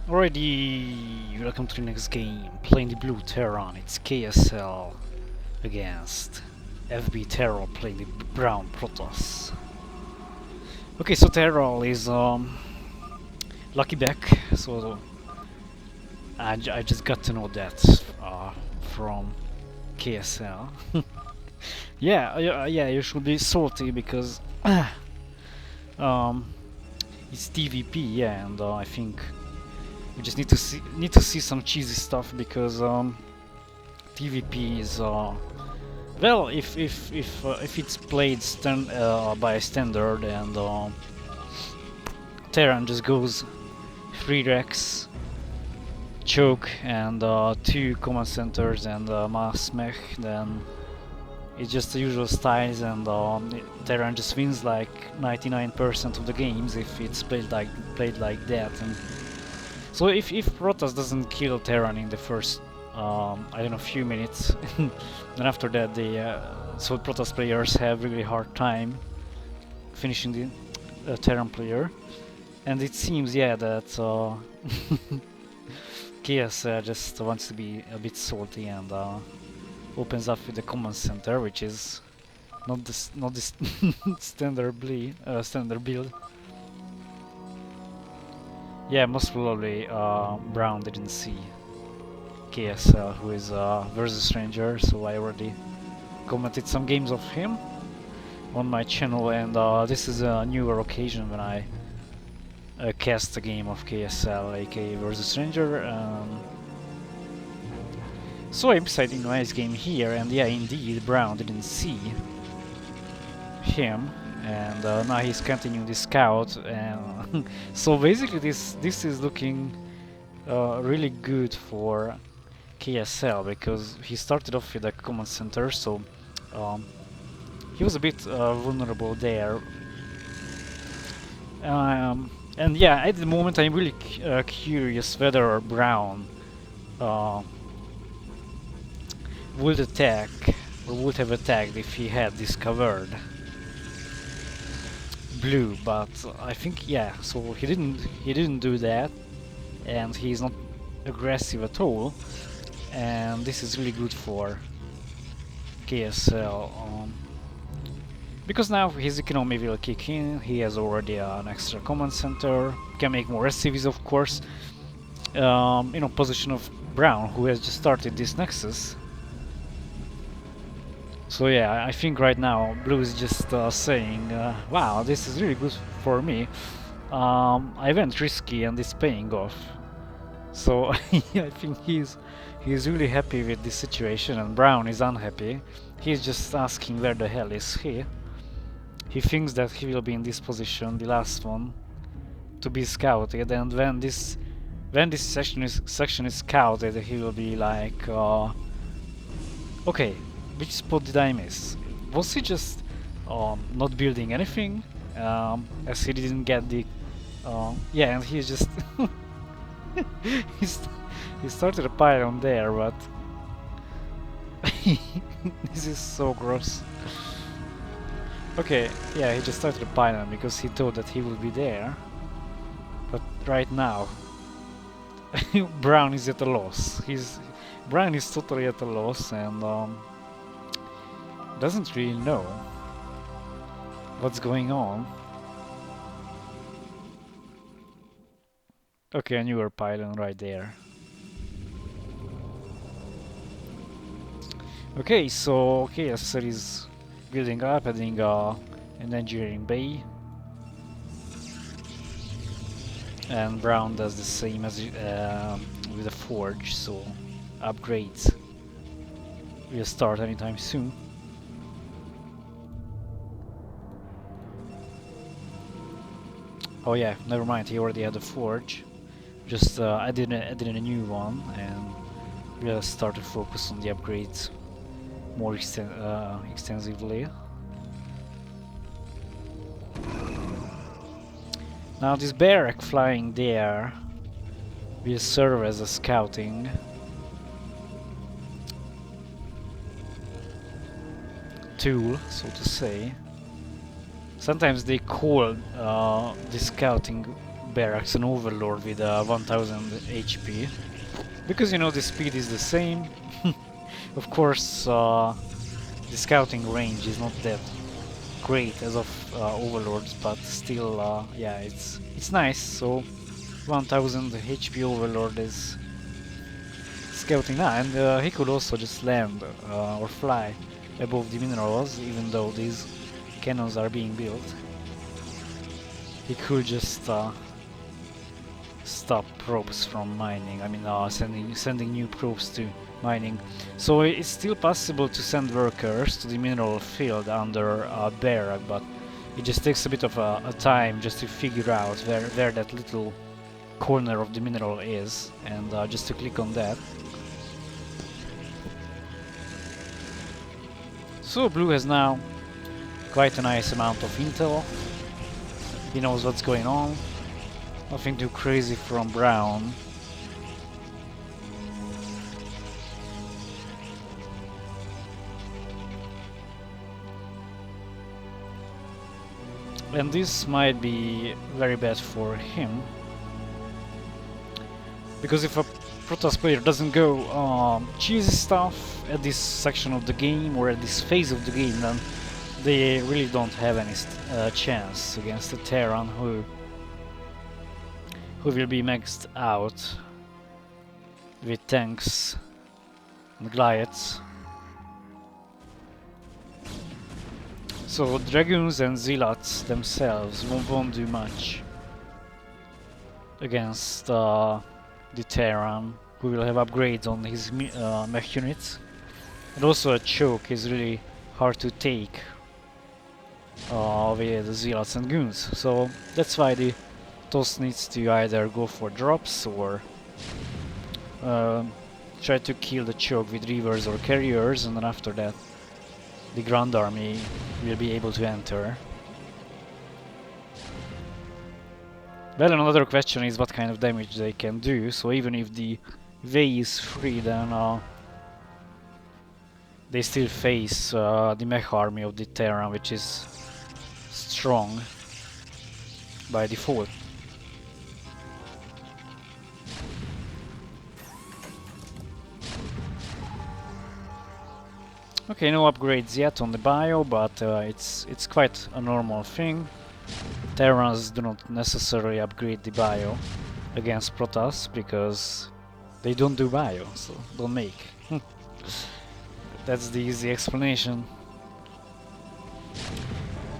Alrighty, welcome to the next game. Playing the blue Terran, it's KSL against FBTerral playing the brown Protoss. Okay, so Terral is lucky back, so I just got to know that from KSL. Yeah, you should be salty because it's TVP, yeah, and I think we just need to see some cheesy stuff because TVP is well, if it's played by standard and Terran just goes 3 Rex, choke and 2 command centers and mass mech, then it's just the usual styles, and Terran just wins like 99% of the games if it's played like that. And so if Protoss doesn't kill Terran in the first I don't know, few minutes, then after that so Protoss players have really hard time finishing the Terran player, and it seems, yeah, that KS just wants to be a bit salty and opens up with the command center, which is not this standard build. Yeah, most probably Brown didn't see KSL, who is versus Ranger, so I already commented some games of him on my channel, and this is a newer occasion when I cast a game of KSL, aka versus Ranger. So I'm deciding a nice game here, and yeah, indeed, Brown didn't see him, and now he's continuing the scout, and so basically this is looking really good for KSL, because he started off with a command center, so he was a bit vulnerable there. And yeah, at the moment I'm really curious whether Brown would attack or would have attacked if he had discovered blue, but I think, yeah, so he didn't do that, and he's not aggressive at all, and this is really good for KSL because now his economy will kick in. He has already an extra command center, can make more SCVs, of course, in opposition of Brown, who has just started this Nexus. So yeah, I think right now Blue is just saying, wow, this is really good for me. I went risky and it's paying off. So I think he's really happy with this situation, and Brown is unhappy. He's just asking where the hell is he. He thinks that he will be in this position, the last one, to be scouted, and when this section is scouted, he will be like, okay, which spot did I miss? Was he just not building anything, as he didn't get the yeah, and he's just he started a pylon there, but this is so gross. Okay, yeah, he just started a pylon because he thought that he would be there, but right now Brown is at a loss. Brown is totally at a loss, and doesn't really know what's going on. Okay, a newer pylon right there. Okay, so KSL is building up, adding an engineering bay, and Brown does the same as with the forge, so upgrades will start anytime soon. Oh yeah, never mind, he already had a forge. Just added a new one, and we'll start to focus on the upgrades more extensively. Now this barrack flying there will serve as a scouting tool, so to say. Sometimes they call the scouting barracks an overlord with 1000 HP. Because, you know, the speed is the same. Of course, the scouting range is not that great as of overlords, but still, yeah, it's nice. So 1000 HP overlord is scouting now, and he could also just land or fly above the minerals, even though these cannons are being built. He could just stop probes from mining. I mean, sending new probes to mining. So it's still possible to send workers to the mineral field under barrack, but it just takes a bit of a time just to figure out where that little corner of the mineral is, and just to click on that. So blue has now quite a nice amount of intel. He knows what's going on. Nothing too crazy from brown. And this might be very bad for him, because if a Protoss player doesn't go cheesy stuff at this section of the game or at this phase of the game, then they really don't have any chance against the Terran, who will be maxed out with tanks and Goliaths. So Dragoons and Zealots themselves won't do much against the Terran, who will have upgrades on his mech units. And also a choke is really hard to take with the Zealots and Goons. So that's why the TOS needs to either go for drops or try to kill the choke with reavers or carriers, and then after that the Grand Army will be able to enter. Well, another question is what kind of damage they can do. So even if the way is free, then they still face the mech army of the Terran, which is strong by default. Okay, no upgrades yet on the bio, but it's quite a normal thing. Terrans do not necessarily upgrade the bio against Protoss because they don't do bio, so don't make. That's the easy explanation.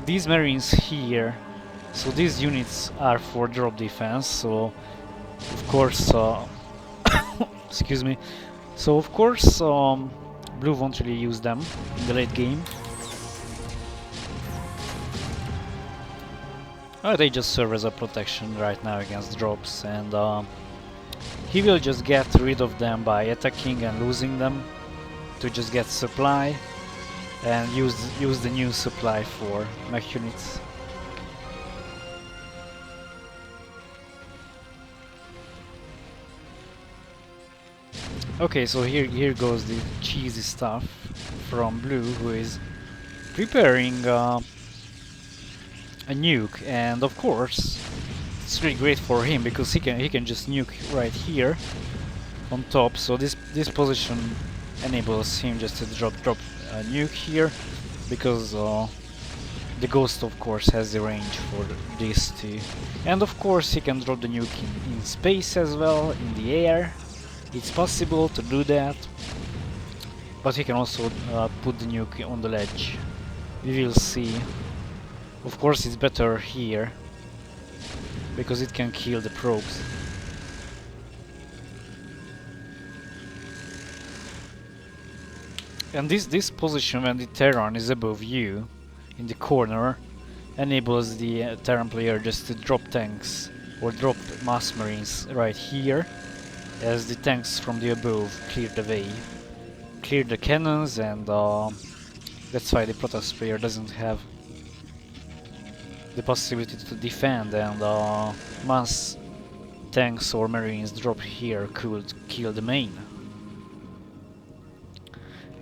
These Marines here, so these units are for drop defense, so of course, excuse me, so of course blue won't really use them in the late game. They just serve as a protection right now against drops, and he will just get rid of them by attacking and losing them to just get supply and use the new supply for mech units. Okay, so here goes the cheesy stuff from blue, who is preparing a nuke, and of course it's really great for him because he can just nuke right here on top. So this position enables him just to drop a nuke here, because the Ghost of course has the range for this too. And of course he can drop the nuke in space as well, in the air. It's possible to do that, but he can also put the nuke on the ledge. We will see. Of course it's better here, because it can kill the probes. And this position, when the Terran is above you, in the corner, enables the Terran player just to drop tanks or drop mass marines right here, as the tanks from the above clear the way, clear the cannons, and that's why the Protoss player doesn't have the possibility to defend, and mass tanks or marines drop here could kill the main.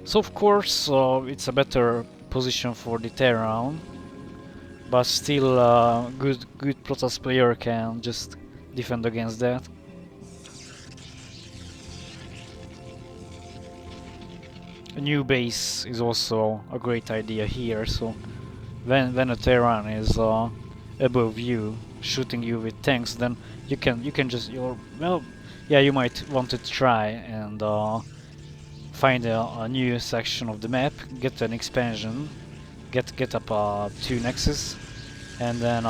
So of course it's a better position for the Terran, but still good Protoss player can just defend against that. A new base is also a great idea here, so when a Terran is above you, shooting you with tanks, then you can just well, yeah, you might want to try and find a new section of the map, get an expansion, get up 2 nexus, and then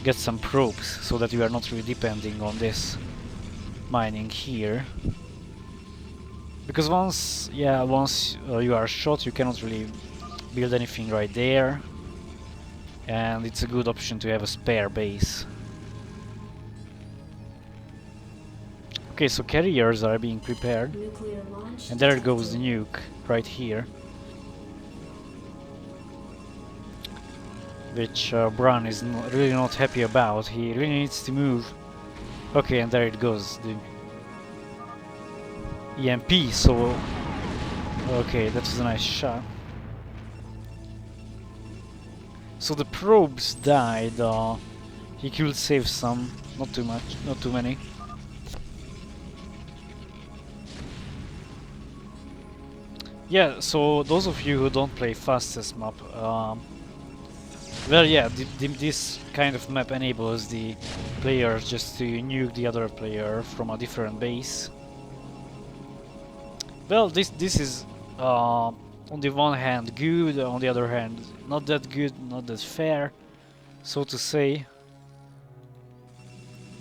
get some probes so that you are not really depending on this mining here. Because once you are shot, you cannot really build anything right there, and it's a good option to have a spare base. Okay, so carriers are being prepared, and there goes the nuke right here, which Bran is really not happy about. He really needs to move. Okay, and there it goes, the EMP, so okay, that was a nice shot. So the probes died. He could save some, not too much, not too many. Yeah, so those of you who don't play fastest map, well, yeah, this kind of map enables the players just to nuke the other player from a different base. Well, this is on the one hand good, on the other hand not that good, not that fair, so to say.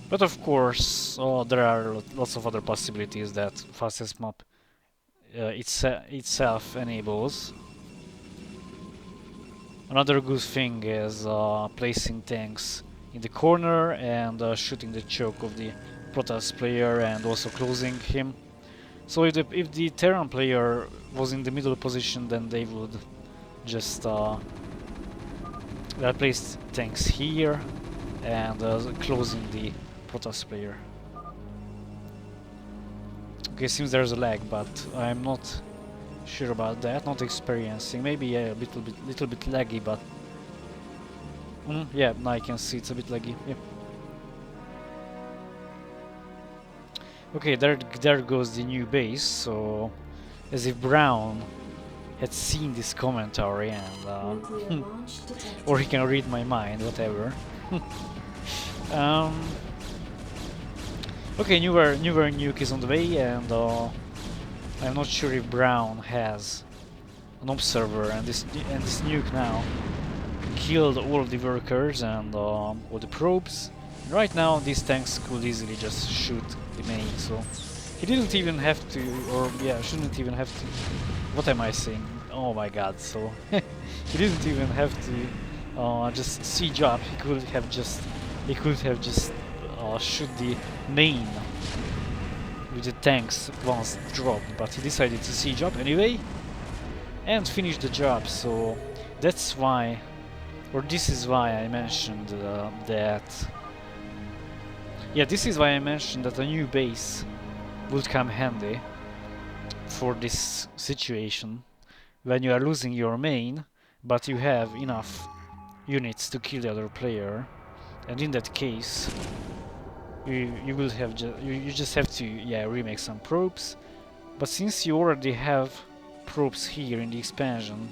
But of course, there are lots of other possibilities that fastest map itself enables. Another good thing is placing tanks in the corner and shooting the choke of the Protoss player and also closing him. So if the Terran player was in the middle position, then they would just place tanks here and closing the Protoss player. Okay, seems there's a lag, but I'm not sure about that. Not experiencing. Maybe a little bit laggy, but yeah, now I can see it's a bit laggy. Yeah. Okay, there goes the new base. So, as if Brown had seen this commentary and or he can read my mind, whatever. Okay, newer nuke is on the way, and I'm not sure if Brown has an observer, and this nuke now killed all of the workers and all the probes. And right now, these tanks could easily just shoot the main, so he didn't even have to, or yeah, shouldn't even have to. What am I saying? Oh my God! So he didn't even have to just siege up. He could have just shoot the main with the tanks once dropped, but he decided to siege up anyway and finish the job. So that's why, or this is why I mentioned that. Yeah, this is why I mentioned that a new base would come handy for this situation when you are losing your main, but you have enough units to kill the other player, and in that case, you will have you just have to remake some probes. But since you already have probes here in the expansion,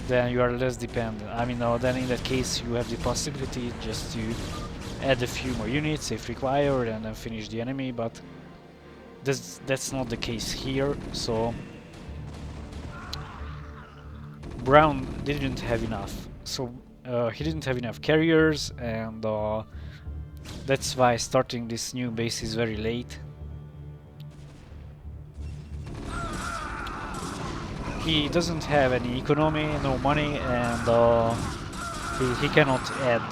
then you are less dependent. I mean, then in that case you have the possibility just to add a few more units if required and then finish the enemy, but that's not the case here. So Brown didn't have enough, so he didn't have enough carriers, and that's why starting this new base is very late. He doesn't have any economy, no money, and he cannot add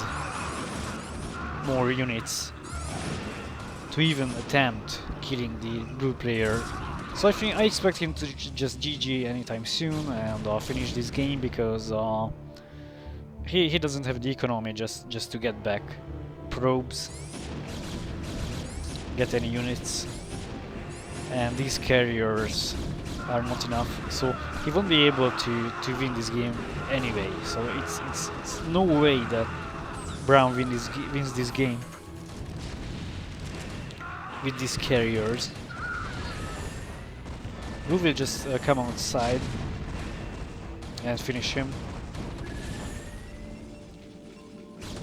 more units to even attempt killing the blue player. So I expect him to just GG anytime soon and finish this game, because he doesn't have the economy just to get back probes, get any units, and these carriers are not enough, so he won't be able to win this game anyway. So it's no way that Brown wins this game with these carriers. Blue will just come outside and finish him.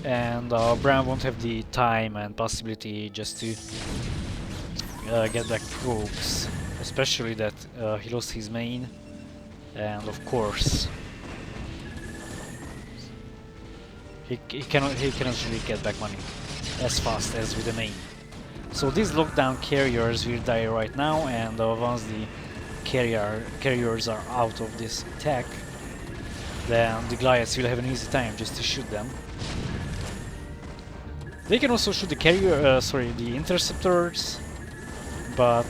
And Brown won't have the time and possibility just to get back probes, especially that he lost his main, and of course he cannot really get back money as fast as with the main. So these lockdown carriers will die right now, and once the carriers are out of this attack, then the Goliaths will have an easy time just to shoot them. They can also shoot the the interceptors, but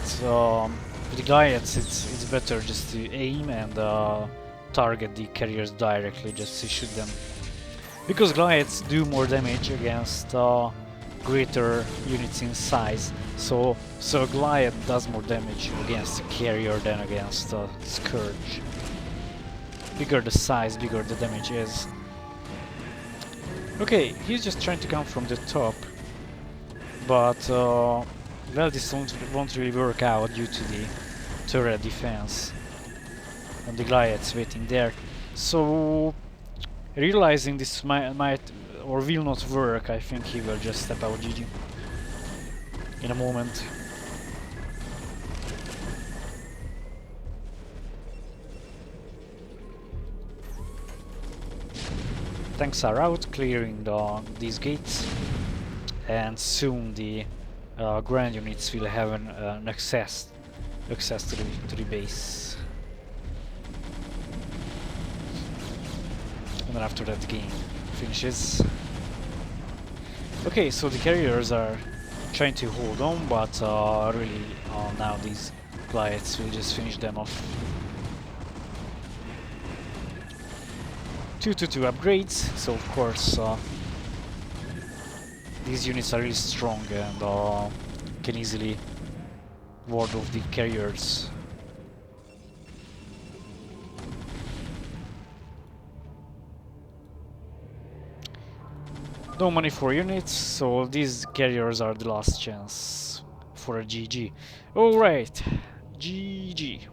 with the Goliaths it's better just to aim and target the carriers directly, just to shoot them. Because Goliaths do more damage against greater units in size, so Goliath does more damage against a carrier than against Scourge. Bigger the size, bigger the damage is. Okay, he's just trying to come from the top, but well, this won't really work out due to the turret defense and the Goliaths waiting there. So, realizing this might or will not work, I think he will just step out GG in a moment. Tanks are out, clearing these gates, and soon the ground units will have an access to the base. And then after that the game finishes. Okay, so the carriers are trying to hold on, but really now these Goliaths will just finish them off. 2 upgrades, so of course these units are really strong and can easily ward off the carriers. No money for units, so these carriers are the last chance for a GG. Alright, GG.